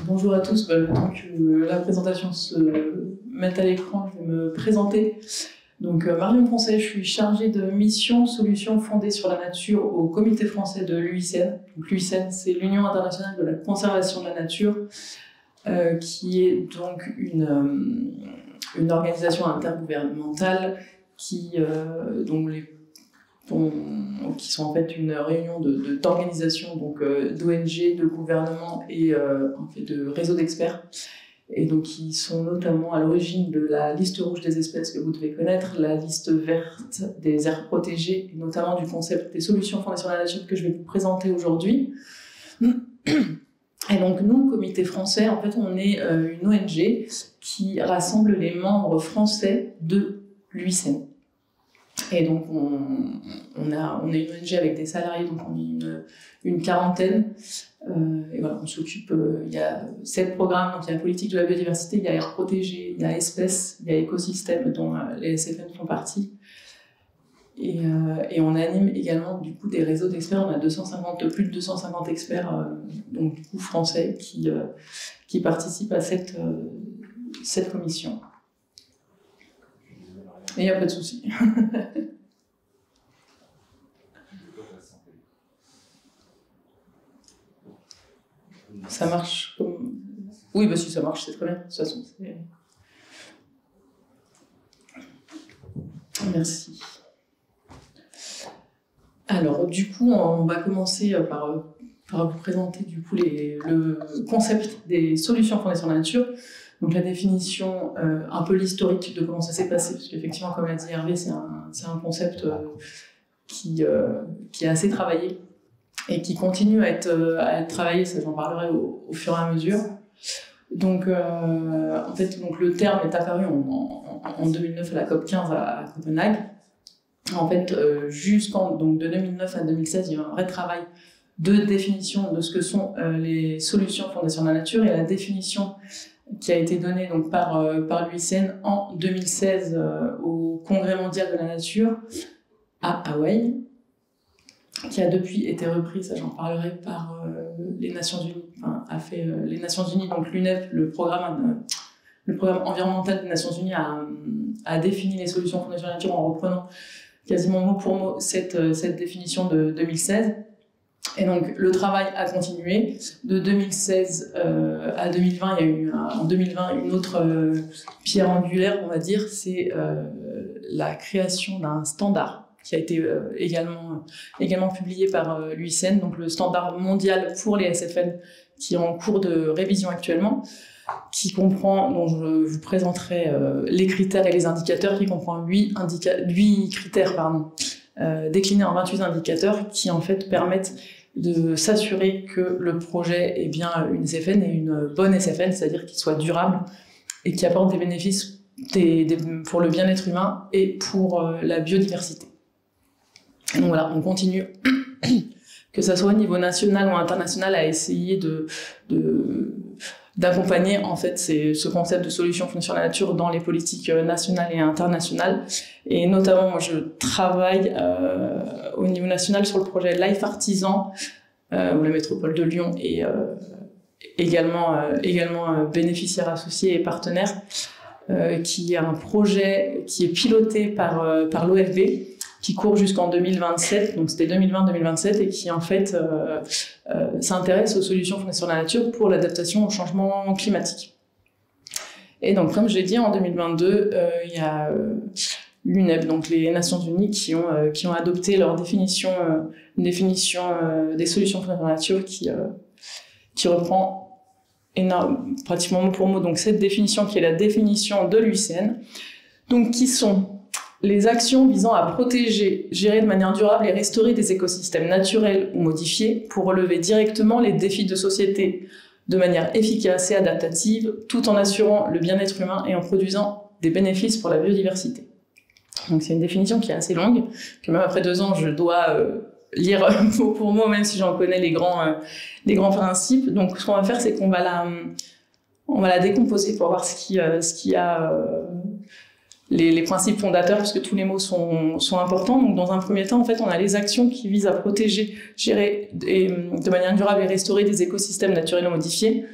Bonjour à tous, le temps que la présentation se mette à l'écran, je vais me présenter. Donc Marion Poncet, je suis chargée de mission solutions fondées sur la nature au comité français de l'UICN. Donc l'UICN, c'est l'Union internationale de la conservation de la nature, qui est donc une organisation intergouvernementale qui sont en fait une réunion d'organisations, donc d'ONG, de gouvernements et en fait de réseaux d'experts. Et donc ils sont notamment à l'origine de la liste rouge des espèces que vous devez connaître, la liste verte des aires protégées, et notamment du concept des solutions fondées sur la nature que je vais vous présenter aujourd'hui. Et donc nous, Comité français, en fait on est une ONG qui rassemble les membres français de l'UICN. Et donc, on est une ONG avec des salariés, donc on est une quarantaine. Et voilà, on s'occupe, il y a 7 programmes, donc il y a la politique de la biodiversité, il y a air protégé, il y a espèces, il y a écosystèmes dont les SFN font partie. Et on anime également du coup des réseaux d'experts. On a plus de 250 experts, donc du coup français, qui participent à cette commission. Et il n'y a pas de souci. Ça marche comme... Oui, bah si ça marche, c'est très bien. De toute façon, Merci. Alors, du coup, on va commencer par vous présenter du coup le concept des solutions fondées sur la nature. Donc la définition, un peu l'historique de comment ça s'est passé, parce qu'effectivement, comme l'a dit Hervé, c'est un concept qui est assez travaillé et qui continue à être travaillé, ça j'en parlerai au fur et à mesure. Donc en fait, le terme est apparu en 2009 à la COP15 à Copenhague. En fait, de 2009 à 2016, il y a eu un vrai travail de définition de ce que sont les solutions fondées sur la nature, et la définition qui a été donnée donc par l'UICN en 2016 au Congrès mondial de la nature à Hawaï, qui a depuis été reprise, ça j'en parlerai, par les Nations Unies, les Nations Unies, donc l'UNEP, le programme environnemental des Nations Unies a défini les solutions fondées sur la nature en reprenant quasiment mot pour mot cette définition de 2016. Et donc, le travail a continué. De 2016 à 2020, il y a eu en 2020 une autre pierre angulaire, on va dire, c'est la création d'un standard qui a été également publié par l'UICN, donc le standard mondial pour les SFN, qui est en cours de révision actuellement, qui comprend, dont je vous présenterai les critères et les indicateurs, qui comprend 8 critères déclinés en 28 indicateurs qui en fait permettent de s'assurer que le projet est bien une SFN et une bonne SFN, c'est-à-dire qu'il soit durable et qui apporte des bénéfices pour le bien-être humain et pour la biodiversité. Donc voilà, on continue, que ça soit au niveau national ou international, à essayer d'accompagner en fait ce concept de solution fondée sur la nature dans les politiques nationales et internationales. Et notamment, moi, je travaille au niveau national sur le projet Life Artisan, où la métropole de Lyon est également bénéficiaire associé et partenaire, qui est un projet qui est piloté par l'OFB, qui court jusqu'en 2027, donc c'était 2020-2027, et qui en fait s'intéresse aux solutions fondées sur la nature pour l'adaptation au changement climatique. Et donc, comme je l'ai dit, en 2022, il y a l'UNEP, donc les Nations Unies, qui ont adopté leur définition, une définition des solutions fondées sur la nature qui reprend pratiquement mot pour mot donc cette définition qui est la définition de l'UICN, donc qui sont les actions visant à protéger, gérer de manière durable et restaurer des écosystèmes naturels ou modifiés pour relever directement les défis de société de manière efficace et adaptative, tout en assurant le bien-être humain et en produisant des bénéfices pour la biodiversité. Donc c'est une définition qui est assez longue, que même après 2 ans, je dois lire mot pour mot, même si j'en connais les grands principes. Donc ce qu'on va faire, c'est qu'on va la décomposer pour voir ce qu'il y a les principes fondateurs, parce que tous les mots sont importants. Donc, dans un premier temps, en fait, on a les actions qui visent à protéger, gérer de manière durable et restaurer des écosystèmes naturellement modifiés.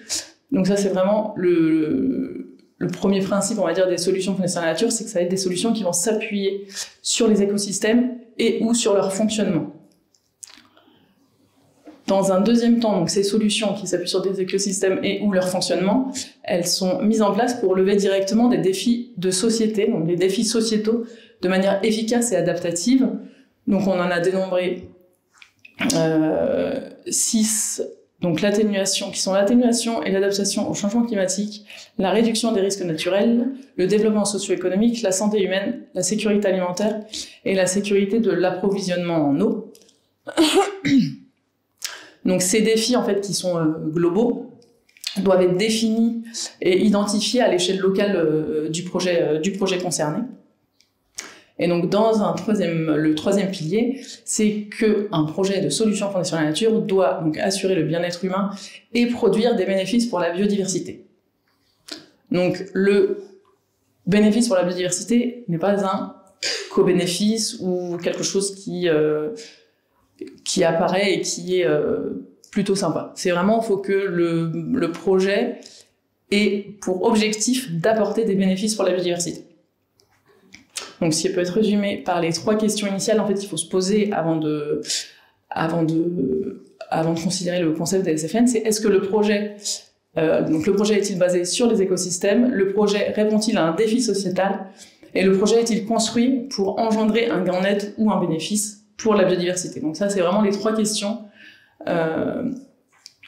Donc ça, c'est vraiment le premier principe, on va dire, des solutions fondées sur la nature, c'est que ça va être des solutions qui vont s'appuyer sur les écosystèmes et ou sur leur fonctionnement. Dans un deuxième temps, donc ces solutions qui s'appuient sur des écosystèmes et ou leur fonctionnement, elles sont mises en place pour relever directement des défis de société, donc des défis sociétaux, de manière efficace et adaptative. Donc on en a dénombré 6, donc l'atténuation, qui sont l'atténuation et l'adaptation au changement climatique, la réduction des risques naturels, le développement socio-économique, la santé humaine, la sécurité alimentaire et la sécurité de l'approvisionnement en eau. Donc ces défis, en fait, qui sont globaux, doivent être définis et identifiés à l'échelle locale du projet concerné. Et donc dans le troisième pilier, c'est qu'un projet de solution fondée sur la nature doit donc assurer le bien-être humain et produire des bénéfices pour la biodiversité. Donc le bénéfice pour la biodiversité n'est pas un co-bénéfice ou quelque chose qui apparaît et qui est plutôt sympa. C'est vraiment, il faut que le projet ait pour objectif d'apporter des bénéfices pour la biodiversité. Donc, ce qui peut être résumé par les 3 questions initiales, en fait, il faut se poser avant de considérer le concept des SFN, c'est est-ce que le projet est-il basé sur les écosystèmes? Le projet répond-il à un défi sociétal? Et le projet est-il construit pour engendrer un gain net ou un bénéfice pour la biodiversité? Donc ça, c'est vraiment les 3 questions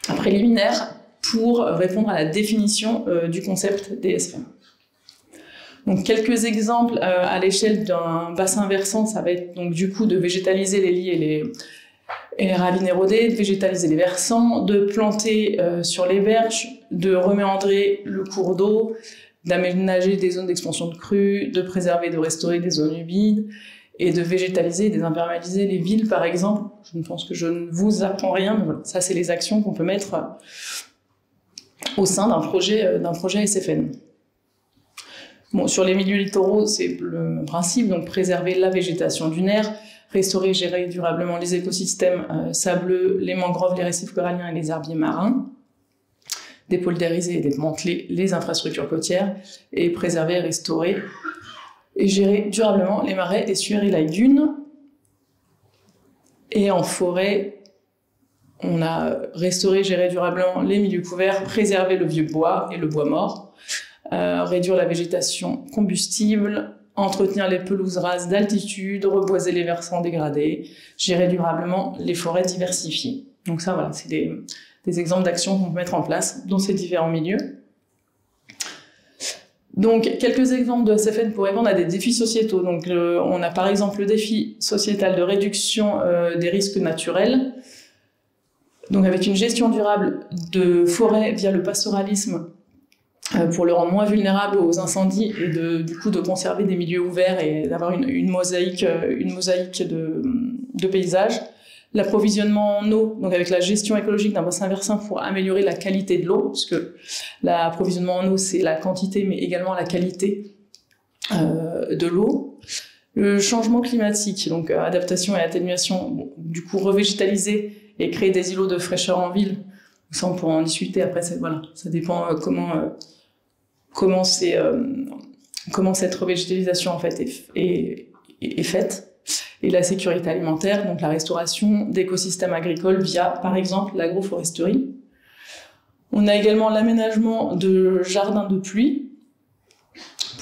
préliminaires pour répondre à la définition du concept des SFN. Donc quelques exemples à l'échelle d'un bassin versant, ça va être donc du coup de végétaliser les lits et les ravines érodées, de végétaliser les versants, de planter sur les berges, de reméandrer le cours d'eau, d'aménager des zones d'expansion de crues, de préserver et de restaurer des zones humides, et de végétaliser et désimperméabiliser les villes, par exemple. Je pense que je ne vous apprends rien, mais voilà, ça c'est les actions qu'on peut mettre au sein d'un projet SFN. Bon, sur les milieux littoraux, c'est le principe, donc préserver la végétation dunaire, restaurer et gérer durablement les écosystèmes sableux, les mangroves, les récifs coralliens et les herbiers marins, dépoldériser et démanteler les infrastructures côtières, et préserver et restaurer et gérer durablement les marais, estuaires et lagunes. Et en forêt, on a restauré et géré durablement les milieux couverts, préserver le vieux bois et le bois mort, réduire la végétation combustible, entretenir les pelouses rases d'altitude, reboiser les versants dégradés, gérer durablement les forêts diversifiées. Donc ça, voilà, c'est des exemples d'actions qu'on peut mettre en place dans ces différents milieux. Donc, quelques exemples de SFN pour répondre à des défis sociétaux. Donc, on a par exemple le défi sociétal de réduction des risques naturels. Donc, avec une gestion durable de forêts via le pastoralisme pour le rendre moins vulnérable aux incendies et du coup de conserver des milieux ouverts et d'avoir une mosaïque de paysages. L'approvisionnement en eau, donc avec la gestion écologique d'un bassin versant pour améliorer la qualité de l'eau, parce que l'approvisionnement en eau, c'est la quantité, mais également la qualité de l'eau. Le changement climatique, donc adaptation et atténuation, bon, du coup revégétaliser et créer des îlots de fraîcheur en ville. Ça, on pourra en discuter après, voilà, ça dépend comment cette revégétalisation en fait est faite. Et la sécurité alimentaire, donc la restauration d'écosystèmes agricoles via, par exemple, l'agroforesterie. On a également l'aménagement de jardins de pluie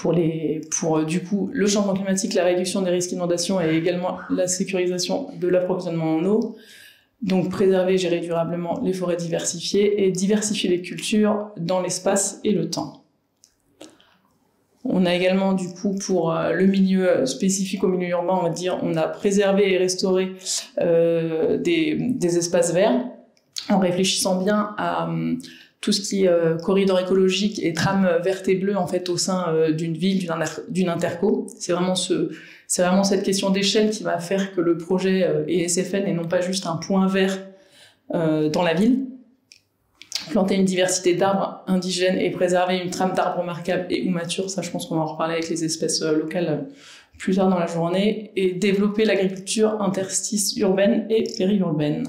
pour du coup le changement climatique, la réduction des risques d'inondation et également la sécurisation de l'approvisionnement en eau. Donc préserver et gérer durablement les forêts diversifiées et diversifier les cultures dans l'espace et le temps. On a également, du coup, pour le milieu spécifique au milieu urbain, on va dire, on a préservé et restauré des espaces verts en réfléchissant bien à tout ce qui est corridor écologique et trame verte et bleue en fait au sein d'une ville, d'une interco. C'est vraiment cette question d'échelle qui va faire que le projet est SFN et non pas juste un point vert dans la ville. planter une diversité d'arbres indigènes et préserver une trame d'arbres remarquables et ou matures, ça je pense qu'on va en reparler avec les espèces locales plus tard dans la journée, et développer l'agriculture interstice urbaine et périurbaine.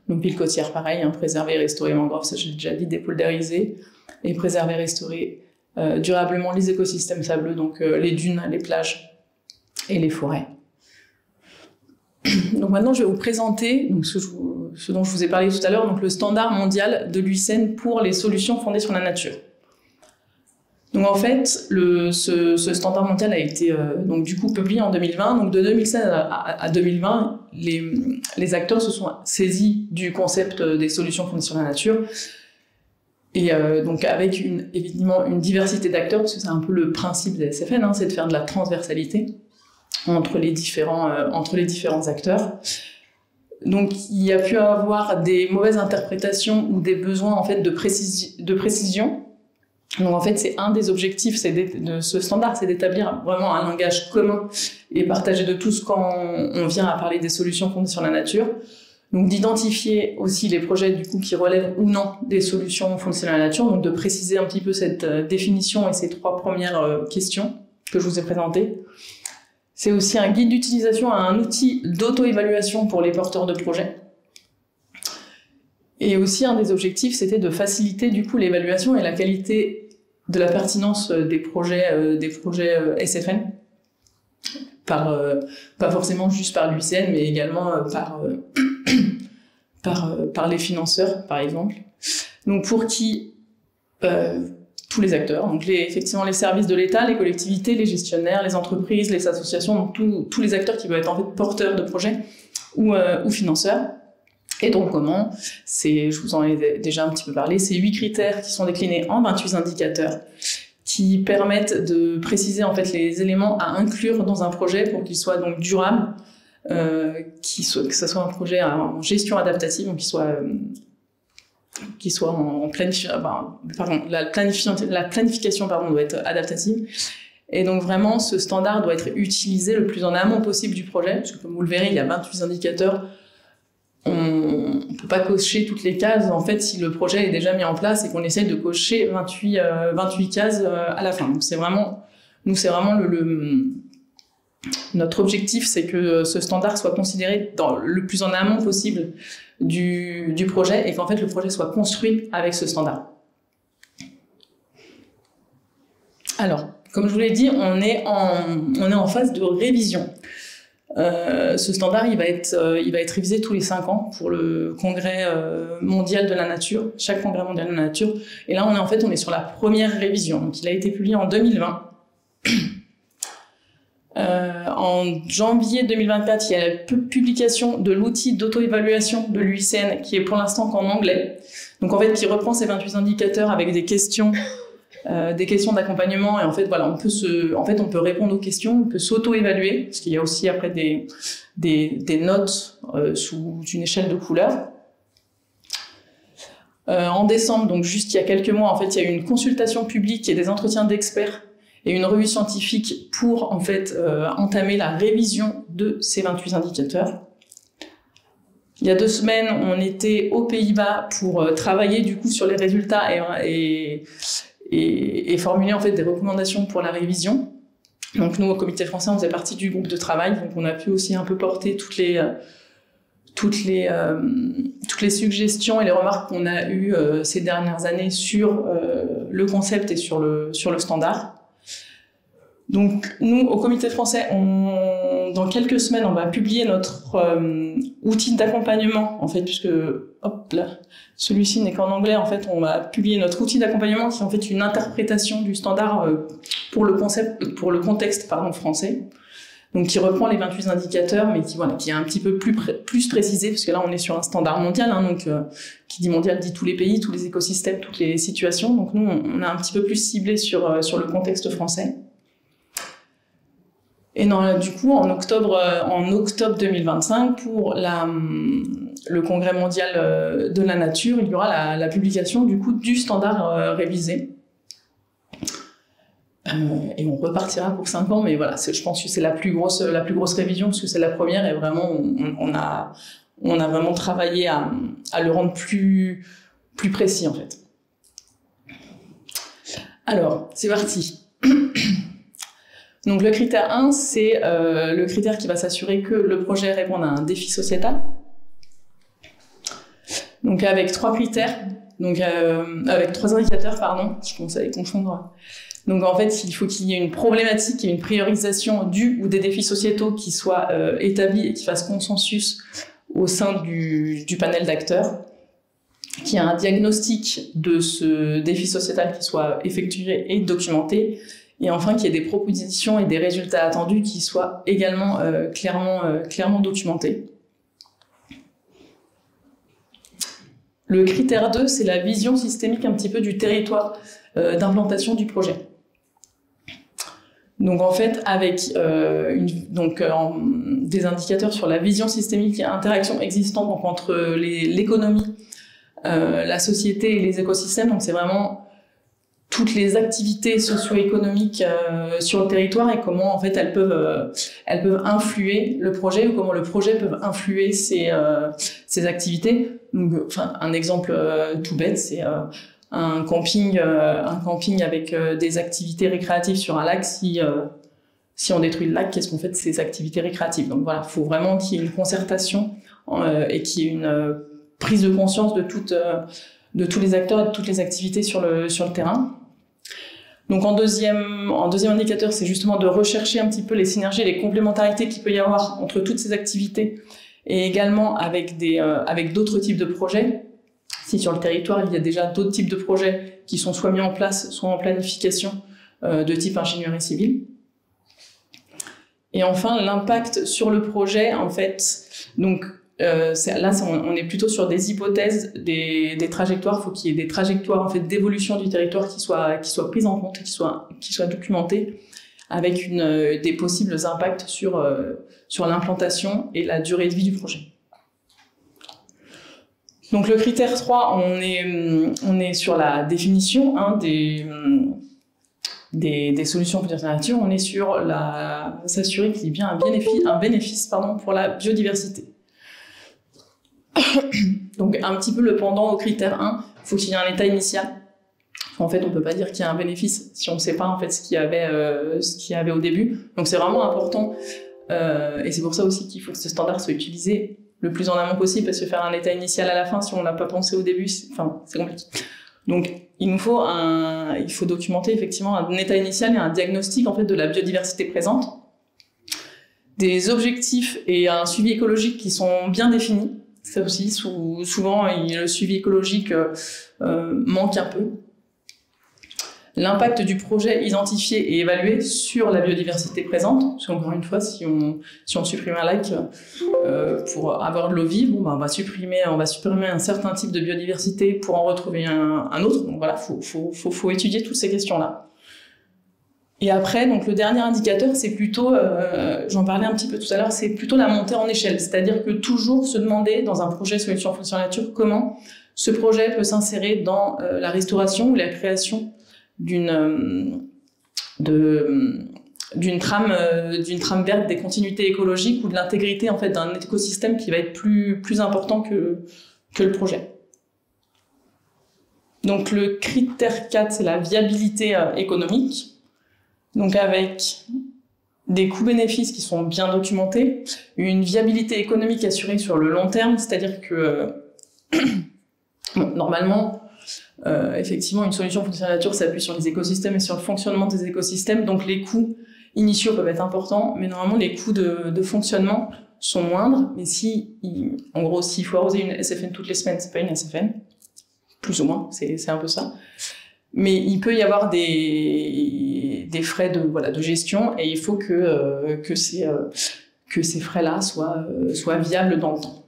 Donc ville côtière pareil, hein, préserver et restaurer les mangroves, ça j'ai déjà dit, dépoldériser, et préserver et restaurer durablement les écosystèmes sableux, donc les dunes, les plages et les forêts. Donc maintenant, je vais vous présenter donc, ce dont je vous ai parlé tout à l'heure, donc le standard mondial de l'UICN pour les solutions fondées sur la nature. Donc en fait, ce standard mondial a été donc du coup publié en 2020. Donc de 2016 à 2020, les acteurs se sont saisis du concept des solutions fondées sur la nature. Et donc avec évidemment une diversité d'acteurs, parce que c'est un peu le principe des SFN, hein, c'est de faire de la transversalité entre les différents acteurs. Donc il y a pu avoir des mauvaises interprétations ou des besoins en fait de précision. Donc en fait c'est un des objectifs de ce standard, c'est d'établir vraiment un langage commun et partagé de tous quand on vient à parler des solutions fondées sur la nature. Donc d'identifier aussi les projets du coup qui relèvent ou non des solutions fondées sur la nature, donc de préciser un petit peu cette définition et ces 3 premières questions que je vous ai présentées. C'est aussi un guide d'utilisation à un outil d'auto-évaluation pour les porteurs de projets. Et aussi un des objectifs, c'était de faciliter du coup l'évaluation et la qualité de la pertinence des projets SFN, pas forcément juste par l'UICN, mais également par les financeurs, par exemple. Donc pour qui tous les acteurs, donc effectivement les services de l'État, les collectivités, les gestionnaires, les entreprises, les associations, donc tous les acteurs qui peuvent être en fait porteurs de projets ou financeurs. Et donc comment? Je vous en ai déjà un petit peu parlé, c'est 8 critères qui sont déclinés en 28 indicateurs qui permettent de préciser en fait les éléments à inclure dans un projet pour qu'il soit donc durable, que ce soit un projet en gestion adaptative, donc qui soit en planification, la planification doit être adaptative. Et donc vraiment, ce standard doit être utilisé le plus en amont possible du projet, parce que comme vous le verrez, il y a 28 indicateurs. On ne peut pas cocher toutes les cases, en fait, si le projet est déjà mis en place et qu'on essaye de cocher 28 cases à la fin. Donc c'est vraiment notre objectif, c'est que ce standard soit considéré le plus en amont possible du projet et qu'en fait le projet soit construit avec ce standard. Alors, comme je vous l'ai dit, on est en phase de révision. Ce standard, il va être révisé tous les 5 ans pour le congrès mondial de la nature, chaque congrès mondial de la nature. Et là, on est sur la première révision. Donc, il a été publié en 2020. En janvier 2024, il y a la publication de l'outil d'auto-évaluation de l'UICN qui est pour l'instant qu'en anglais. Donc en fait, qui reprend ces 28 indicateurs avec des questions d'accompagnement. Et en fait, voilà, on peut répondre aux questions, on peut s'auto-évaluer, parce qu'il y a aussi après des notes sous une échelle de couleurs. En décembre, donc juste il y a quelques mois, en fait, il y a eu une consultation publique et des entretiens d'experts et une revue scientifique pour en fait entamer la révision de ces 28 indicateurs. Il y a 2 semaines, on était aux Pays-Bas pour travailler du coup sur les résultats et formuler en fait des recommandations pour la révision. Donc nous, au Comité français, on faisait partie du groupe de travail, donc on a pu aussi un peu porter toutes les suggestions et les remarques qu'on a eues ces dernières années sur le concept et sur le standard. Donc nous, au Comité français, dans quelques semaines, on va publier notre outil d'accompagnement, en fait, puisque hop là, celui-ci n'est qu'en anglais. En fait, on va publier notre outil d'accompagnement qui est en fait une interprétation du standard pour le contexte français. Donc qui reprend les 28 indicateurs, mais qui est un petit peu plus précisé, parce que là on est sur un standard mondial, hein, donc qui dit mondial dit tous les pays, tous les écosystèmes, toutes les situations. Donc nous on a un petit peu plus ciblé sur le contexte français. Et du coup, en octobre 2025, pour le Congrès mondial de la nature, il y aura la publication du coup du standard révisé. Et on repartira pour 5 ans, mais voilà, je pense que c'est la plus grosse révision, parce que c'est la première, et vraiment, on a vraiment travaillé à le rendre plus plus précis en fait. Alors, c'est parti. Donc le critère 1, c'est le critère qui va s'assurer que le projet réponde à un défi sociétal. Donc avec 3 critères, donc avec 3 indicateurs, pardon, je commence à les confondre. Donc en fait, il faut qu'il y ait une problématique et une priorisation du ou des défis sociétaux qui soient établis et qui fassent consensus au sein du panel d'acteurs, qu'il y ait un diagnostic de ce défi sociétal qui soit effectué et documenté, et enfin qu'il y ait des propositions et des résultats attendus qui soient également clairement documentés. Le critère 2, c'est la vision systémique un petit peu du territoire d'implantation du projet. Donc en fait, avec des indicateurs sur la vision systémique et interaction existante donc, entre l'économie, la société et les écosystèmes, donc c'est vraiment toutes les activités socio-économiques sur le territoire et comment en fait elles peuvent influer le projet ou comment le projet peut influer ces activités. Donc, un exemple tout bête, c'est un camping avec des activités récréatives sur un lac. Si on détruit le lac, qu'est-ce qu'on fait de ces activités récréatives? Donc voilà, il faut vraiment qu'il y ait une concertation et qu'il y ait une prise de conscience de tous les acteurs et de toutes les activités sur le terrain. Donc en deuxième indicateur, c'est justement de rechercher un petit peu les synergies et les complémentarités qu'il peut y avoir entre toutes ces activités et également avec d'autres types de projets. Si sur le territoire, il y a déjà d'autres types de projets qui sont soit mis en place, soit en planification de type ingénierie civile. Et enfin, l'impact sur le projet, en fait, donc on est plutôt sur des hypothèses, des trajectoires. Il faut qu'il y ait des trajectoires en fait d'évolution du territoire qui soient prises en compte et qui soient documentées avec des possibles impacts sur l'implantation et la durée de vie du projet. Donc le critère 3, on est sur la définition des solutions de nature. On est sur s'assurer qu'il y ait bien un bénéfice pour la biodiversité. Donc un petit peu le pendant au critère 1, il faut qu'il y ait un état initial. En fait, on peut pas dire qu'il y a un bénéfice si on ne sait pas en fait ce qu'il y avait au début. Donc c'est vraiment important et c'est pour ça aussi qu'il faut que ce standard soit utilisé le plus en amont possible, parce que faire un état initial à la fin si on l'a pas pensé au début, c'est compliqué. Donc il faut documenter effectivement un état initial et un diagnostic en fait de la biodiversité présente, des objectifs et un suivi écologique qui sont bien définis. Ça aussi, souvent, le suivi écologique manque un peu. L'impact du projet identifié et évalué sur la biodiversité présente. Parce qu'encore une fois, si on supprime un lac pour avoir de l'eau vive, on va supprimer un certain type de biodiversité pour en retrouver un autre. Donc voilà, faut étudier toutes ces questions-là. Et après, donc le dernier indicateur, c'est plutôt, j'en parlais un petit peu tout à l'heure, c'est plutôt la montée en échelle. C'est-à-dire que toujours se demander dans un projet solution fonction nature comment ce projet peut s'insérer dans la restauration ou la création d'une trame verte, des continuités écologiques ou de l'intégrité en fait d'un écosystème qui va être plus important que le projet. Donc le critère 4, c'est la viabilité économique. Donc avec des coûts-bénéfices qui sont bien documentés, une viabilité économique assurée sur le long terme, c'est-à-dire que normalement, effectivement, une solution fonctionnelle nature s'appuie sur les écosystèmes et sur le fonctionnement des écosystèmes, donc les coûts initiaux peuvent être importants, mais normalement les coûts de fonctionnement sont moindres, mais en gros, s'il faut arroser une SFN toutes les semaines, c'est pas une SFN, plus ou moins, c'est un peu ça. Mais il peut y avoir des frais de gestion et il faut que ces frais-là soient viables dans le temps.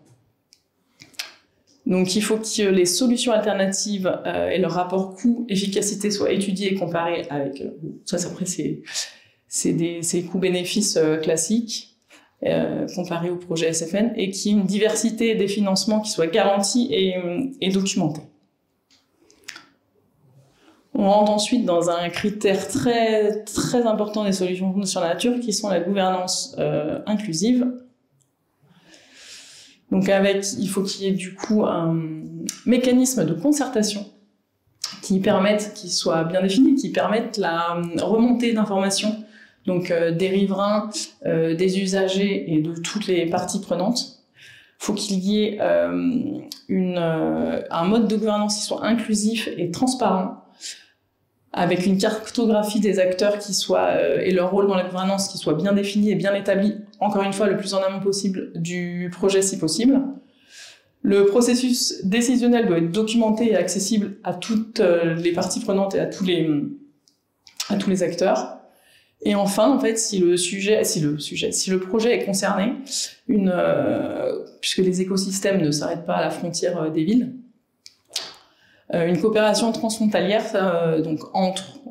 Donc il faut que les solutions alternatives et leur rapport coût-efficacité soient étudiés et comparés avec ça. Après c'est coûts-bénéfices classiques comparés au projet SFN et qu'il y ait une diversité des financements qui soit garantie et documentée. On rentre ensuite dans un critère très, très important des solutions sur la nature qui sont la gouvernance inclusive. Donc il faut qu'il y ait du coup un mécanisme de concertation qui soit bien défini, qui permette la remontée d'informations, donc des riverains, des usagers et de toutes les parties prenantes. Il faut qu'il y ait un mode de gouvernance qui soit inclusif et transparent, avec une cartographie des acteurs et leur rôle dans la gouvernance qui soit bien défini et bien établi, encore une fois, le plus en amont possible du projet si possible. Le processus décisionnel doit être documenté et accessible à toutes les parties prenantes et à tous les acteurs. Et enfin, en fait, si le projet est concerné, puisque les écosystèmes ne s'arrêtent pas à la frontière des villes, une coopération transfrontalière, donc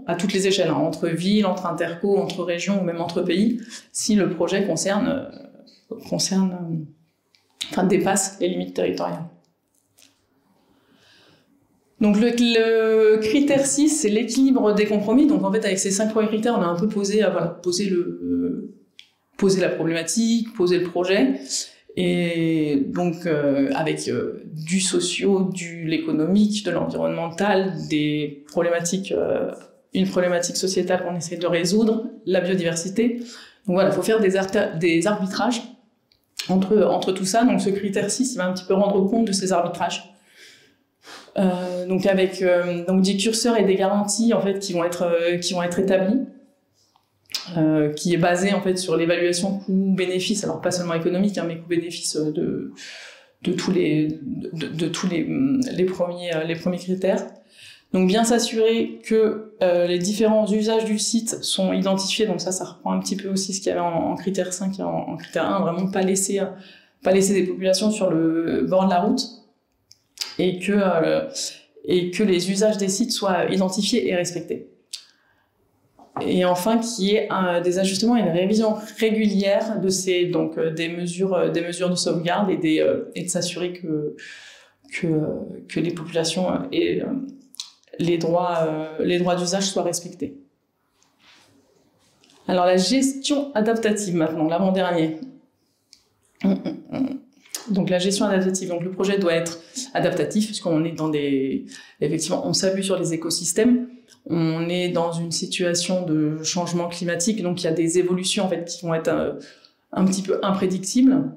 à toutes les échelles, entre villes, entre interco, entre régions ou même entre pays, si le projet dépasse les limites territoriales. Donc le critère 6, c'est l'équilibre des compromis. Donc en fait, avec ces 5 premiers critères, on a un peu posé la problématique, posé le projet, et donc avec du socio, de l'économique, de l'environnemental, une problématique sociétale qu'on essaie de résoudre, la biodiversité. Donc voilà, il faut faire des arbitrages entre tout ça. Donc ce critère 6, il va un petit peu rendre compte de ces arbitrages. Donc avec des curseurs et des garanties en fait qui vont être établis, qui est basé en fait sur l'évaluation coût-bénéfice, alors pas seulement économique, mais coût-bénéfice de tous les premiers critères. Donc bien s'assurer que les différents usages du site sont identifiés. Donc ça reprend un petit peu aussi ce qu'il y avait en critère 5 et en critère 1, vraiment pas laisser des populations sur le bord de la route, et que les usages des sites soient identifiés et respectés. Et enfin, qu'il y ait des ajustements et une révision régulière des mesures de sauvegarde et de s'assurer que les populations et les droits d'usage soient respectés. Alors la gestion adaptative maintenant, l'avant-dernier. Donc la gestion adaptative, donc le projet doit être adaptatif puisqu'on est effectivement, on s'appuie sur les écosystèmes, on est dans une situation de changement climatique, donc il y a des évolutions en fait qui vont être un petit peu imprédictibles.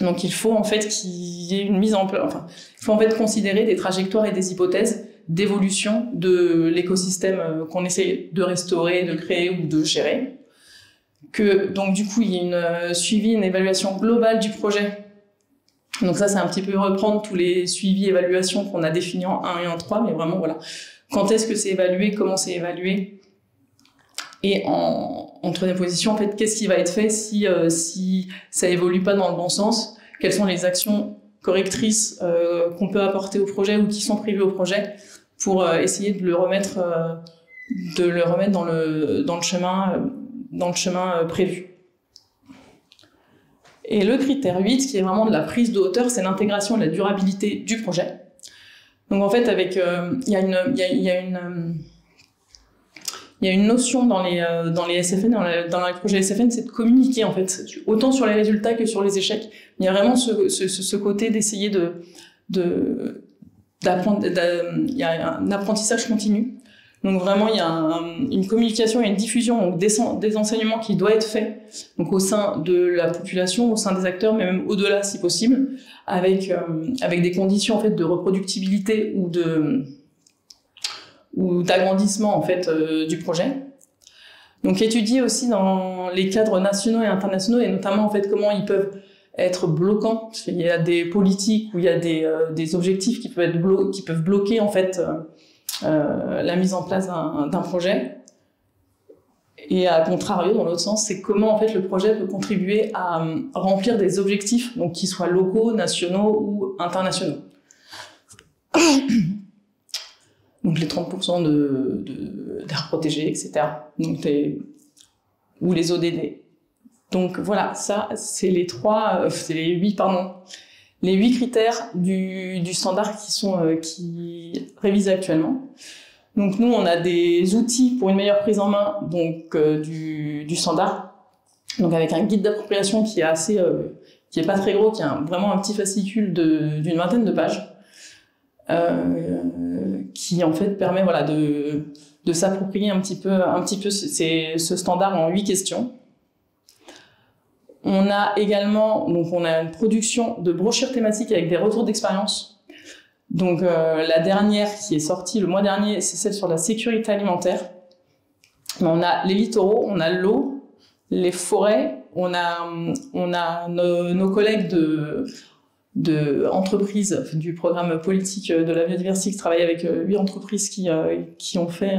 Donc il faut en fait qu'il y ait une mise en place, il faut en fait considérer des trajectoires et des hypothèses d'évolution de l'écosystème qu'on essaie de restaurer, de créer ou de gérer. Donc du coup il y a une évaluation globale du projet. Donc ça, c'est un petit peu reprendre tous les suivis, évaluations qu'on a définis en 1 et en 3, mais vraiment, voilà. Quand est-ce que c'est évalué, comment c'est évalué, et en troisième position, en fait, qu'est-ce qui va être fait si ça évolue pas dans le bon sens, quelles sont les actions correctrices qu'on peut apporter au projet ou qui sont prévues au projet pour essayer de le remettre dans le chemin prévu. Et le critère 8, qui est vraiment de la prise de hauteur, c'est l'intégration et la durabilité du projet. Donc en fait, il y a une notion dans les SFN, dans les projets SFN, c'est de communiquer en fait, autant sur les résultats que sur les échecs. Il y a vraiment ce côté d'essayer d'apprendre, il y a un apprentissage continu. Donc vraiment, il y a une communication et une diffusion, donc des enseignements qui doivent être faits, donc au sein de la population, au sein des acteurs, mais même au-delà si possible, avec des conditions en fait de reproductibilité ou d'agrandissement en fait du projet. Donc étudier aussi dans les cadres nationaux et internationaux, et notamment en fait comment ils peuvent être bloquants, parce qu'il y a des politiques où il y a des objectifs qui peuvent bloquer en fait la mise en place d'un projet. Et à contrario, dans l'autre sens, c'est comment en fait le projet peut contribuer à remplir des objectifs, donc qu'ils soient locaux, nationaux ou internationaux. Donc les 30% d'air protégé, etc. Donc ou les ODD. Donc voilà, ça c'est les 8 critères du standard qui révisent actuellement. Donc nous, on a des outils pour une meilleure prise en main du standard, donc avec un guide d'appropriation qui est qui est pas très gros, qui est vraiment un petit fascicule d'une vingtaine de pages, qui en fait permet voilà, de s'approprier un petit peu ce standard en 8 questions. On a également on a une production de brochures thématiques avec des retours d'expérience. Donc la dernière qui est sortie le mois dernier, c'est celle sur la sécurité alimentaire. On a les littoraux, on a l'eau, les forêts, on a nos collègues de entreprises du programme politique de la biodiversité qui travaillent avec 8 entreprises qui ont fait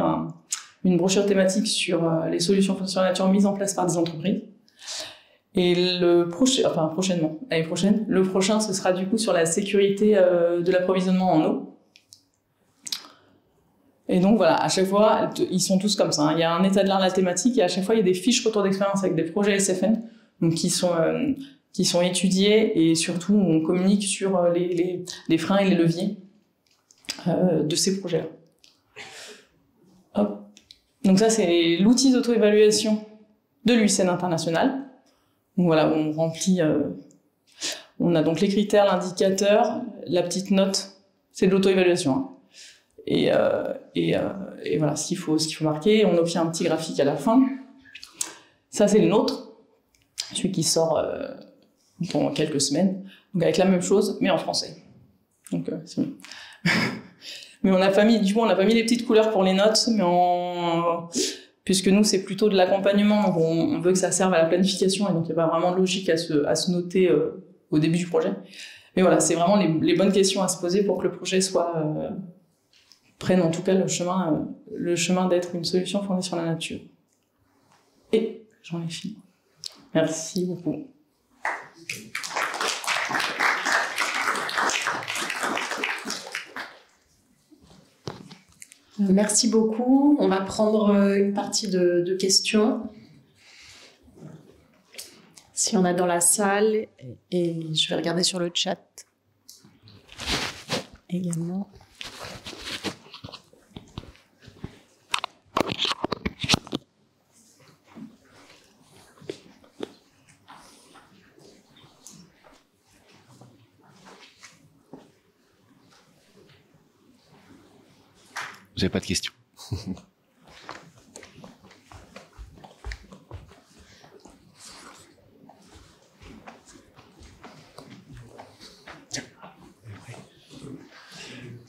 une brochure thématique sur les solutions foncières nature mises en place par des entreprises. Et l'année prochaine, le prochain, ce sera du coup sur la sécurité de l'approvisionnement en eau. Et donc voilà, à chaque fois, ils sont tous comme ça. Hein. Il y a un état de l'art de la thématique et à chaque fois, il y a des fiches retour d'expérience avec des projets SFN, donc qui sont étudiés et surtout on communique sur les freins et les leviers de ces projets-là. Hop. Donc ça, c'est l'outil d'auto-évaluation de l'UICN international. Donc voilà, on remplit, on a donc les critères, l'indicateur, la petite note, c'est de l'auto-évaluation. Hein. Et voilà ce qu'il faut marquer. On obtient un petit graphique à la fin. Ça, c'est le nôtre, celui qui sort dans quelques semaines. Donc avec la même chose, mais en français. Donc c'est mieux. Mais on n'a pas mis les petites couleurs pour les notes, mais puisque nous, c'est plutôt de l'accompagnement, donc on veut que ça serve à la planification, et donc il n'y a pas vraiment de logique à se noter au début du projet. Mais voilà, c'est vraiment les bonnes questions à se poser pour que le projet prenne en tout cas le chemin d'être une solution fondée sur la nature. Et j'en ai fini. Merci beaucoup. Merci beaucoup. On va prendre une partie de questions. Si on a dans la salle, et je vais regarder sur le chat également. Vous n'avez pas de questions?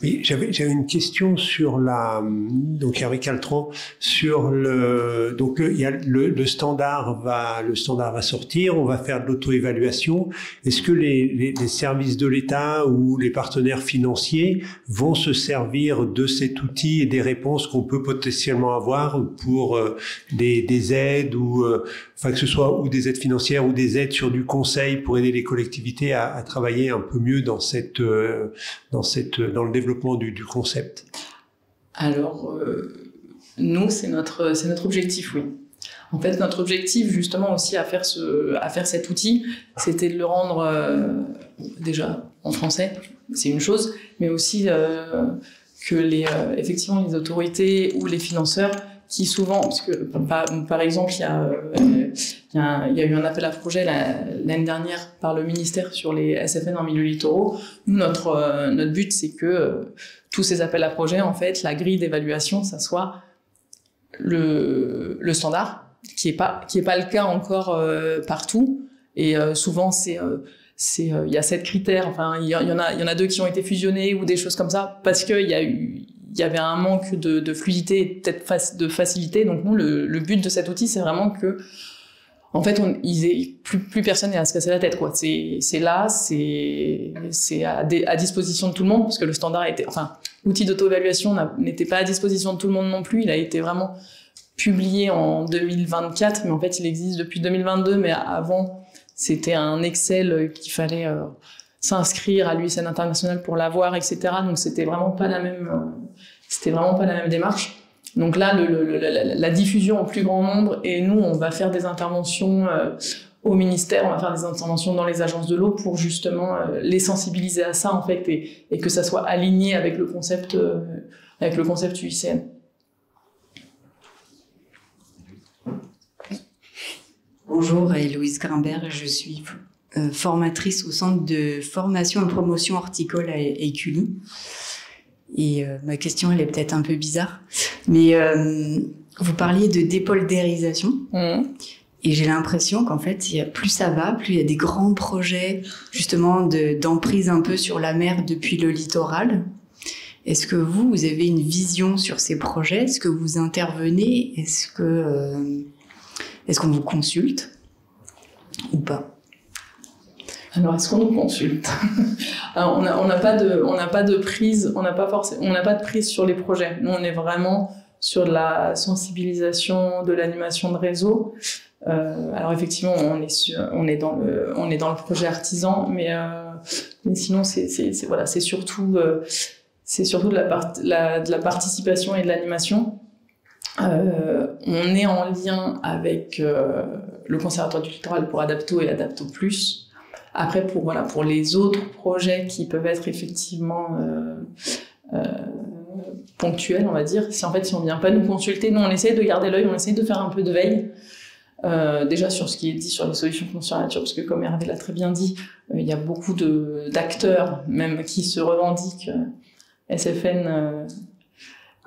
Oui, j'avais une question sur donc Hervé Caltran, sur donc il y a le standard va sortir, on va faire de l'auto-évaluation. Est-ce que les services de l'État ou les partenaires financiers vont se servir de cet outil et des réponses qu'on peut potentiellement avoir pour des aides ou que ce soit ou des aides financières ou des aides sur du conseil pour aider les collectivités à travailler un peu mieux dans le développement du concept? Alors, nous, c'est notre objectif, oui. En fait, notre objectif, justement, aussi à faire cet outil, c'était de le rendre déjà en français, c'est une chose, mais aussi que effectivement les autorités ou les financeurs qui souvent, parce que par exemple, il y a eu un appel à projet l'année dernière par le ministère sur les SFN en milieu littoraux. Nous, notre but, c'est que tous ces appels à projet, en fait, la grille d'évaluation, ça soit le standard, qui est pas le cas encore partout. Et souvent, il y a 7 critères. Enfin, il y en a 2 qui ont été fusionnés ou des choses comme ça, parce qu'il y avait un manque de fluidité et peut-être de facilité. Donc nous, le but de cet outil, c'est vraiment que, en fait, plus personne n'est à se casser la tête, quoi. C'est là, c'est à disposition de tout le monde, parce que le standard l'outil d'auto-évaluation n'était pas à disposition de tout le monde non plus. Il a été vraiment publié en 2024, mais en fait, il existe depuis 2022. Mais avant, c'était un Excel qu'il fallait s'inscrire à l'UICN international pour l'avoir, etc. Donc c'était vraiment pas la même démarche. Donc là, la diffusion au plus grand nombre, et nous, on va faire des interventions au ministère, on va faire des interventions dans les agences de l'eau pour justement les sensibiliser à ça, en fait, et que ça soit aligné avec le concept UICN. Bonjour, Héloïse Grimbert, je suis formatrice au centre de formation et promotion horticole à Écully. Et ma question, elle est peut-être un peu bizarre, mais vous parliez de dépoldérisation. Et j'ai l'impression qu'en fait, plus ça va, plus il y a des grands projets justement d'emprise un peu sur la mer depuis le littoral. Est-ce que vous avez une vision sur ces projets? Est-ce que vous intervenez? Est-ce qu'on vous consulte ou pas? Alors, est-ce qu'on nous consulte? Alors, on n'a pas de prise, on n'a pas de prise sur les projets. Nous, on est vraiment sur de la sensibilisation, de l'animation de réseau. Alors effectivement, on est dans le projet artisan, mais sinon c'est surtout de la participation et de l'animation. On est en lien avec le Conservatoire du Littoral pour Adapto et Adapto Plus. Après pour les autres projets qui peuvent être effectivement ponctuels, on va dire, si on vient pas nous consulter, nous on essaie de garder l'œil, on essaie de faire un peu de veille. Déjà sur ce qui est dit sur les solutions sur la nature, parce que comme Hervé l'a très bien dit, il y a beaucoup d'acteurs même qui se revendiquent SFN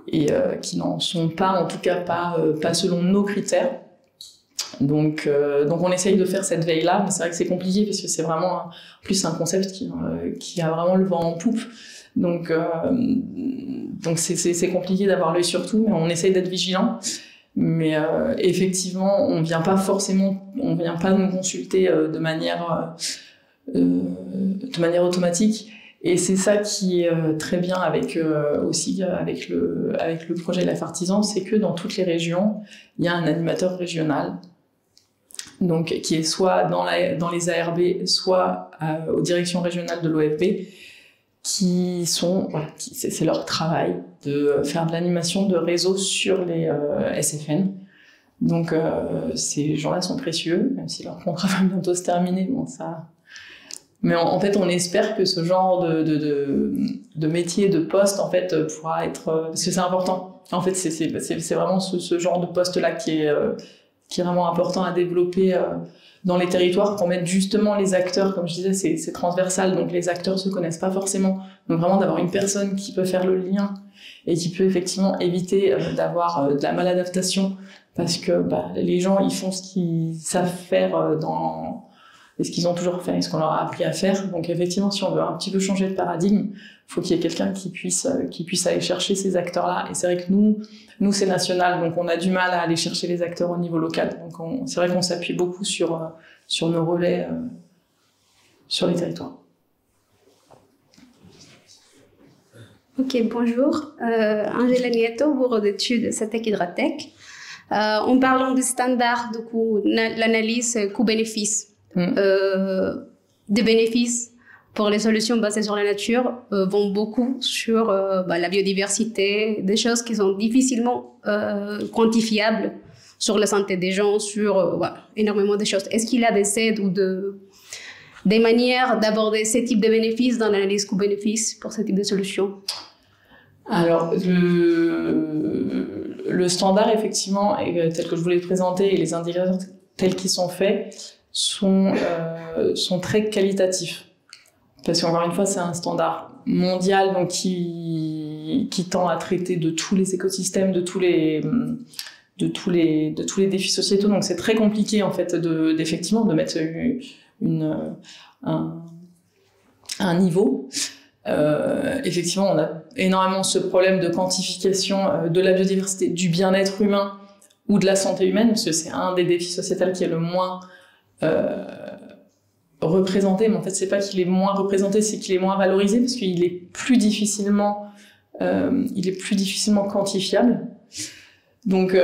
et qui n'en sont pas, en tout cas pas selon nos critères. Donc on essaye de faire cette veille là, mais c'est vrai que c'est compliqué parce que c'est vraiment plus un concept qui a vraiment le vent en poupe. Donc c'est compliqué d'avoir l'œil sur tout, mais on essaye d'être vigilant. Mais effectivement, on vient pas nous consulter de manière automatique. Et c'est ça qui est très bien avec le projet Life Artisan, c'est que dans toutes les régions, il y a un animateur régional, donc qui est soit dans les ARB, soit aux directions régionales de l'OFB, c'est leur travail de faire de l'animation de réseau sur les SFN. Donc ces gens-là sont précieux, même si leur contrat va bientôt se terminer. Bon, ça. Mais en fait, on espère que ce genre de métier, de poste, en fait, pourra être, parce que c'est important. En fait, c'est vraiment ce genre de poste-là qui est vraiment important à développer dans les territoires, pour mettre justement les acteurs, comme je disais, c'est transversal, donc les acteurs se connaissent pas forcément. Donc vraiment d'avoir une personne qui peut faire le lien et qui peut effectivement éviter d'avoir de la maladaptation, parce que les gens ils font ce qu'ils savent faire et ce qu'ils ont toujours fait et ce qu'on leur a appris à faire. Donc effectivement, si on veut un petit peu changer de paradigme, il faut qu'il y ait quelqu'un qui puisse aller chercher ces acteurs-là. Et c'est vrai que nous c'est national, donc on a du mal à aller chercher les acteurs au niveau local. Donc c'est vrai qu'on s'appuie beaucoup sur nos relais sur les territoires. Ok, bonjour. Angela Nieto, bureau d'études Satec Hydratec. En parlant des standards, du coup, l'analyse coût-bénéfice. Des bénéfices pour les solutions basées sur la nature vont beaucoup sur la biodiversité, des choses qui sont difficilement quantifiables sur la santé des gens, sur énormément de choses. Est-ce qu'il y a des aides ou des manières d'aborder ce type de bénéfices dans l'analyse coût-bénéfice pour ce type de solutions? Alors, le standard, effectivement, tel que je vous l'ai présenté, et les indicateurs tels qu'ils sont faits, sont très qualitatifs. Parce qu'encore une fois, c'est un standard mondial, donc qui tend à traiter de tous les écosystèmes, de tous les défis sociétaux. Donc c'est très compliqué, en fait, d'effectivement de mettre un niveau. Effectivement, on a énormément ce problème de quantification de la biodiversité, du bien-être humain ou de la santé humaine, parce que c'est un des défis sociétals qui est le moins représenté, mais en fait c'est pas qu'il est moins représenté, c'est qu'il est moins valorisé, parce qu'il est plus difficilement quantifiable. Donc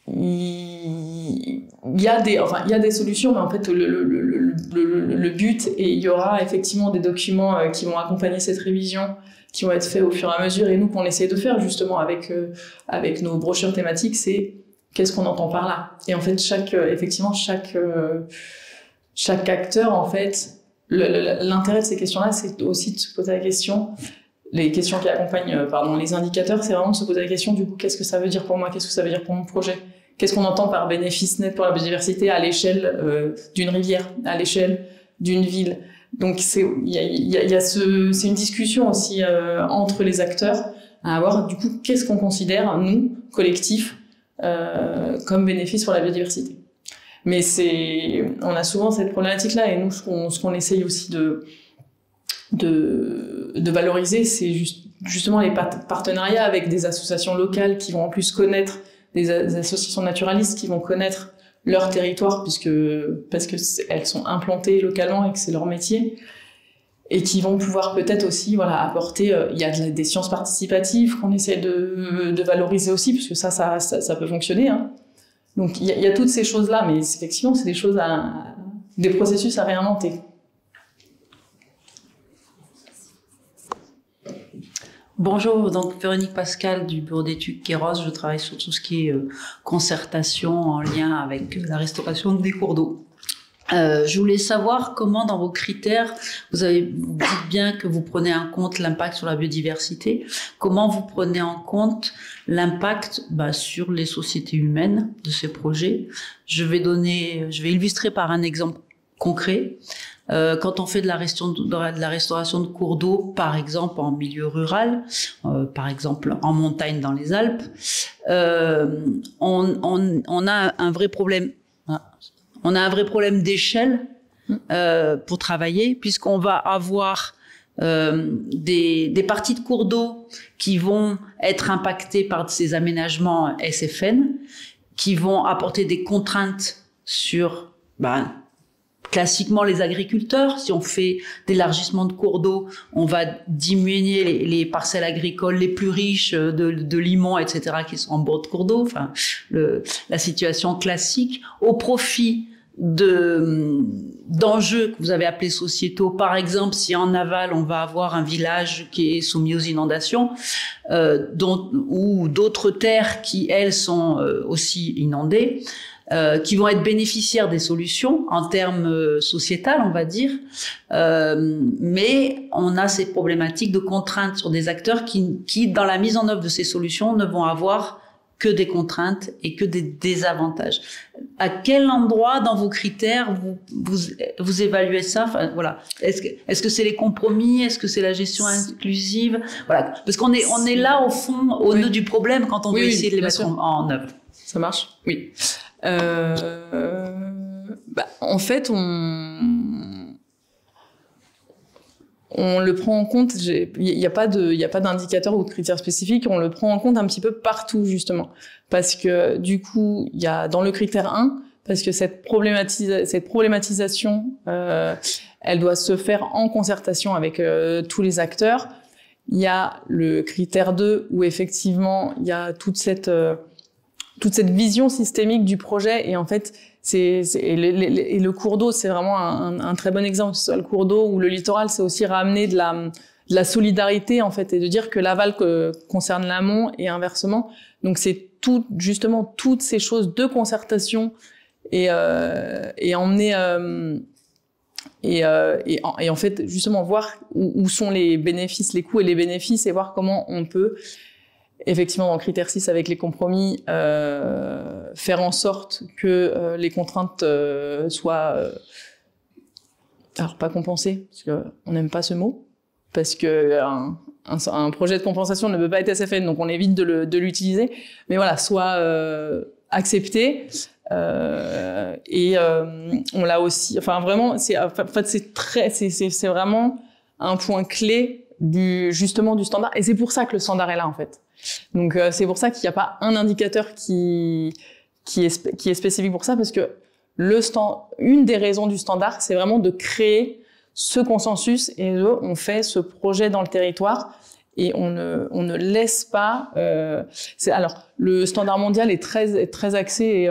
il y a des solutions, mais en fait le but, et il y aura effectivement des documents qui vont accompagner cette révision, qui vont être faits au fur et à mesure, et nous qu'on essaie de faire justement avec nos brochures thématiques, c'est qu'est-ce qu'on entend par là. Et en fait chaque acteur, en fait, l'intérêt de ces questions-là, c'est aussi de se poser la question. Les questions qui accompagnent les indicateurs, c'est vraiment de se poser la question du coup, qu'est-ce que ça veut dire pour moi, qu'est-ce que ça veut dire pour mon projet, qu'est-ce qu'on entend par bénéfice net pour la biodiversité à l'échelle d'une rivière, à l'échelle d'une ville. Donc c'est une discussion aussi entre les acteurs à avoir. Du coup, qu'est-ce qu'on considère, nous, collectifs, comme bénéfice pour la biodiversité. Mais on a souvent cette problématique-là, et nous, ce qu'on essaye aussi de valoriser, c'est justement les partenariats avec des associations locales qui vont en plus connaître, des associations naturalistes qui vont connaître leur territoire, parce que elles sont implantées localement et que c'est leur métier, et qui vont pouvoir peut-être aussi apporter. Il y a des sciences participatives qu'on essaie de valoriser aussi, parce que ça peut fonctionner, hein. Donc il y a toutes ces choses-là, mais effectivement c'est des processus à réinventer. Bonjour, donc Véronique Pascal du bureau d'études Kéros. Je travaille sur tout ce qui est concertation en lien avec la restauration des cours d'eau. Je voulais savoir comment, dans vos critères, vous dites bien que vous prenez en compte l'impact sur la biodiversité. Comment vous prenez en compte l'impact sur les sociétés humaines de ces projets? Je vais illustrer par un exemple concret. Quand on fait de la restauration de cours d'eau, par exemple en milieu rural, par exemple en montagne dans les Alpes, on a un vrai problème. On a un vrai problème d'échelle pour travailler, puisqu'on va avoir des parties de cours d'eau qui vont être impactées par ces aménagements SFN, qui vont apporter des contraintes sur classiquement les agriculteurs. Si on fait d'élargissement de cours d'eau, on va diminuer les parcelles agricoles les plus riches de limons, etc., qui sont en bord de cours d'eau. Enfin, la situation classique au profit d'enjeux que vous avez appelés sociétaux. Par exemple, si en aval on va avoir un village qui est soumis aux inondations, ou d'autres terres qui elles sont aussi inondées, qui vont être bénéficiaires des solutions en termes sociétal, on va dire, mais on a ces problématiques de contraintes sur des acteurs qui dans la mise en œuvre de ces solutions ne vont avoir que des contraintes et que des désavantages. À quel endroit dans vos critères vous évaluez ça? Enfin, voilà. Est-ce que c'est les compromis? Est-ce que c'est la gestion inclusive? Voilà. Parce qu'on est là au fond, au nœud du problème quand on veut essayer de les mettre en œuvre. Ça marche? Oui. En fait, on le prend en compte. Il n'y a pas d'indicateur ou de critères spécifiques. On le prend en compte un petit peu partout, justement, parce que du coup, il y a dans le critère 1, parce que cette problématisation, elle doit se faire en concertation avec tous les acteurs. Il y a le critère 2 où effectivement il y a toute cette vision systémique du projet, et en fait et le cours d'eau, c'est vraiment un très bon exemple. Que ce soit le cours d'eau ou le littoral, c'est aussi ramener de la solidarité, en fait, et de dire que l'aval concerne l'amont et inversement. Donc c'est justement toutes ces choses de concertation et emmener et en fait justement voir où sont les bénéfices, les coûts et les bénéfices, et voir comment on peut effectivement dans le critère 6 avec les compromis faire en sorte que les contraintes soient alors pas compensées, parce qu'on n'aime pas ce mot, parce que un projet de compensation ne peut pas être SFN, donc on évite de l'utiliser, mais voilà, soit accepté. Et on l'a aussi, enfin vraiment, c'est vraiment un point clé justement du standard, et c'est pour ça que le standard est là, en fait. Donc c'est pour ça qu'il n'y a pas un indicateur qui est spécifique pour ça, parce que une des raisons du standard, c'est vraiment de créer ce consensus, et on fait ce projet dans le territoire, et on ne laisse pas. Alors le standard mondial est très axé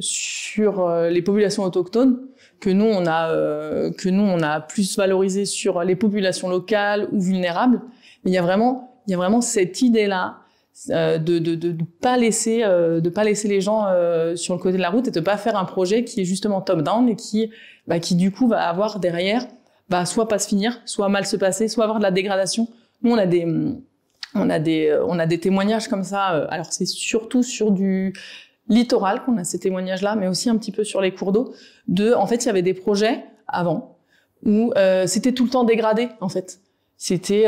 sur les populations autochtones, que nous on a plus valorisé sur les populations locales ou vulnérables. Mais il y a vraiment cette idée-là de pas laisser les gens sur le côté de la route, et de pas faire un projet qui est justement top-down, et qui du coup va avoir derrière soit pas se finir, soit mal se passer, soit avoir de la dégradation. Nous on a des témoignages comme ça. Alors c'est surtout sur littoral qu'on a ces témoignages-là, mais aussi un petit peu sur les cours d'eau. En fait, il y avait des projets avant où c'était tout le temps dégradé, en fait. C'était,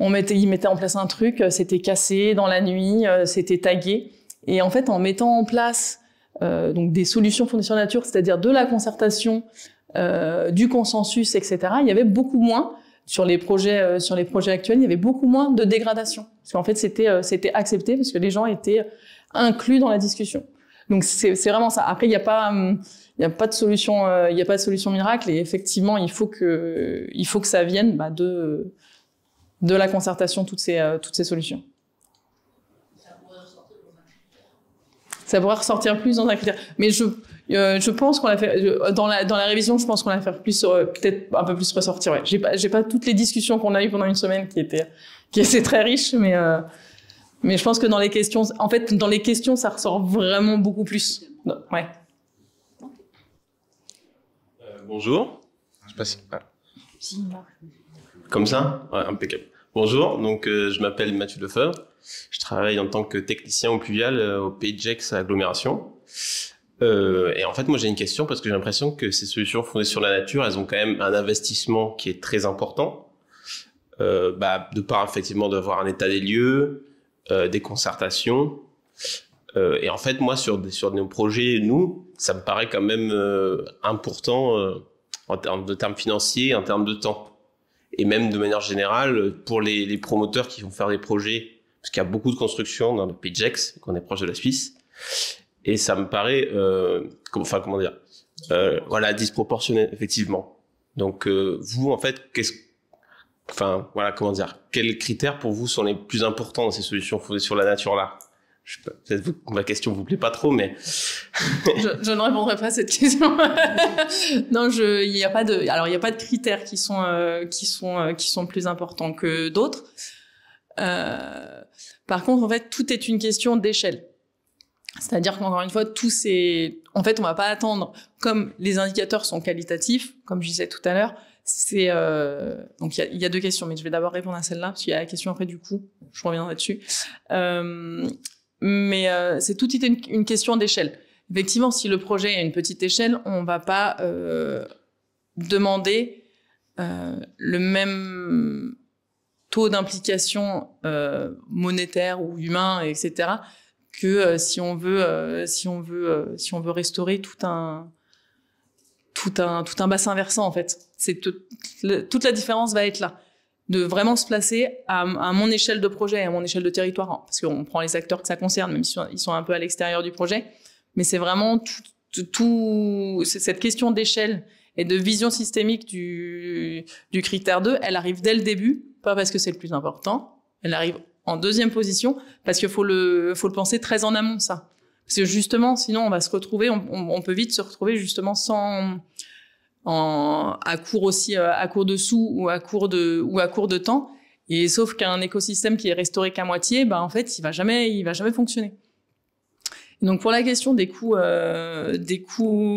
ils mettaient en place un truc, c'était cassé dans la nuit, c'était tagué. Et en fait, en mettant en place donc des solutions fondées sur la nature, c'est-à-dire de la concertation, du consensus, etc., il y avait beaucoup moins sur les projets actuels, il y avait beaucoup moins de dégradation. Parce qu'en fait, c'était accepté parce que les gens étaient inclus dans la discussion. Donc c'est vraiment ça. Après, il n'y a pas de solution, miracle. Et effectivement, il faut que ça vienne de la concertation, toutes ces solutions. Ça pourrait ressortir plus dans un critère. Mais je pense qu'on l'a fait dans la révision. Je pense qu'on l'a fait plus, peut-être un peu plus ressortir. Ouais. J'ai pas toutes les discussions qu'on a eues pendant une semaine qui étaient très riches, mais je pense que dans les questions, ça ressort vraiment beaucoup plus. Ouais. Bonjour. Je sais pas si... Comme ça? Ouais, impeccable. Bonjour, donc je m'appelle Mathieu Lefebvre. Je travaille en tant que technicien au pluvial au Pays de Gex Agglomération. Et en fait, moi j'ai une question parce que j'ai l'impression que ces solutions fondées sur la nature, elles ont quand même un investissement qui est très important. De part effectivement d'avoir un état des lieux, des concertations. Et en fait, moi sur nos projets, ça me paraît quand même important en termes financiers, en termes de temps. Et même de manière générale, pour les promoteurs qui vont faire des projets, parce qu'il y a beaucoup de constructions dans le Pays de Gex, qu'on est proche de la Suisse, et ça me paraît, disproportionné, effectivement. Donc, vous, en fait, quels critères pour vous sont les plus importants dans ces solutions fondées sur la nature-là? Peut-être ma question vous plaît pas trop, mais je ne répondrai pas à cette question. Non, il y a pas de critères qui sont plus importants que d'autres. Par contre, en fait, tout est une question d'échelle. C'est-à-dire qu'encore une fois, en fait, on va pas attendre, comme les indicateurs sont qualitatifs, comme je disais tout à l'heure, donc il y a deux questions, mais je vais d'abord répondre à celle-là, parce qu'il y a la question après du coup, je reviendrai dessus. Mais c'est tout une question d'échelle. Effectivement, si le projet est à une petite échelle, on va pas demander le même taux d'implication monétaire ou humain, etc., que si on veut restaurer tout un bassin versant, en fait. Toute la différence va être là, de vraiment se placer à mon échelle de projet, à mon échelle de territoire, parce qu'on prend les acteurs que ça concerne, même si ils sont un peu à l'extérieur du projet, mais c'est vraiment cette question d'échelle et de vision systémique du critère 2, elle arrive dès le début, pas parce que c'est le plus important, elle arrive en deuxième position, parce qu'il faut le penser très en amont, ça. Parce que justement, sinon on va se retrouver, on peut vite se retrouver justement à court de sous ou à court de temps. Et sauf qu'un écosystème qui est restauré qu'à moitié, en fait, il va jamais fonctionner. Et donc pour la question des coûts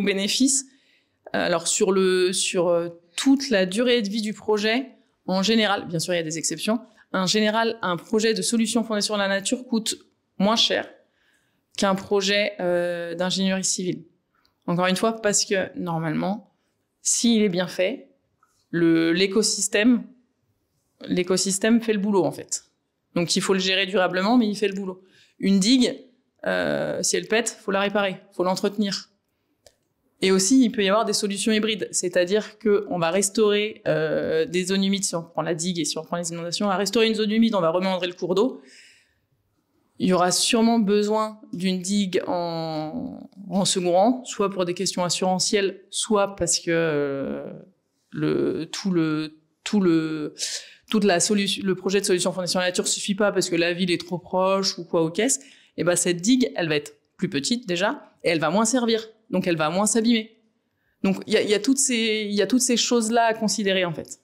bénéfices, alors sur toute la durée de vie du projet, en général, bien sûr il y a des exceptions, en général un projet de solution fondée sur la nature coûte moins cher qu'un projet d'ingénierie civile. Encore une fois, parce que normalement, s'il est bien fait, l'écosystème fait le boulot, en fait. Donc il faut le gérer durablement, mais il fait le boulot. Une digue, si elle pète, faut la réparer, faut l'entretenir. Et aussi, il peut y avoir des solutions hybrides, c'est-à-dire qu'on va restaurer des zones humides, si on prend la digue et si on prend les inondations, on va restaurer une zone humide, on va reméandrer le cours d'eau. Il y aura sûrement besoin d'une digue en second rang, soit pour des questions assurantielles, soit parce que le projet de solution fondée sur la nature suffit pas parce que la ville est trop proche ou quoi aux caisses. Et cette digue, elle va être plus petite déjà et elle va moins servir, donc elle va moins s'abîmer. Donc il y a toutes ces choses-là à considérer en fait.